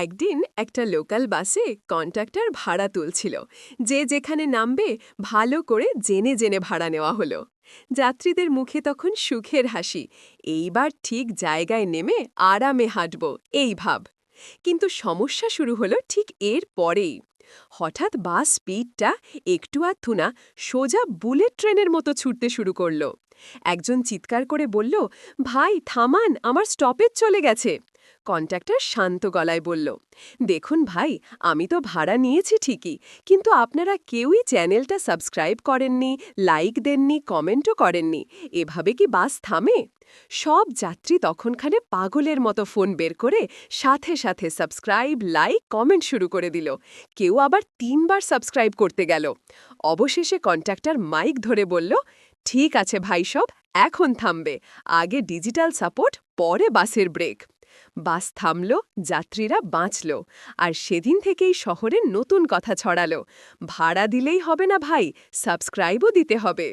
একদিন একটা লোকাল বাসে কন্ট্রাক্টর ভাড়া তুলছিল। যে যেখানে নামবে ভালো করে জেনে জেনে ভাড়া নেওয়া হলো। যাত্রীদের মুখে তখন সুখের হাসি। এইবার ঠিক জায়গায় নেমে আরামে হাঁটব এই ভাব। কিন্তু সমস্যা শুরু হলো ঠিক এর পরেই। হঠাৎ বাস স্পিডটা একটু আধটু না, সোজা বুলেট ট্রেনের মতো ছুটতে শুরু করলো। একজন চিৎকার করে বলল, ভাই থামান, আমার স্টপেজ চলে গেছে। কন্ট্রাক্টর শান্ত গলায় বলল, দেখুন ভাই, আমি তো ভাড়া নিয়েছি ঠিকই, কিন্তু আপনারা কেউই চ্যানেলটা সাবস্ক্রাইব করেননি, লাইক দেননি, কমেন্টও করেননি। এভাবে কি বাস থামে? সব যাত্রী তখনখানে পাগলের মতো ফোন বের করে সাথে সাথে সাবস্ক্রাইব, লাইক, কমেন্ট শুরু করে দিল। কেউ আবার ৩ বার সাবস্ক্রাইব করতে গেল। অবশেষে কন্ট্রাক্টর মাইক ধরে বলল, ঠিক আছে ভাই সব, এখন থামবে। আগে ডিজিটাল সাপোর্ট, পরে বাসের ব্রেক। বাস থামল, যাত্রীরা বাঁচল। আর সেদিন থেকেই শহরে নতুন কথা ছড়ালো, ভাড়া দিলেই হবে না ভাই, সাবস্ক্রাইবও দিতে হবে।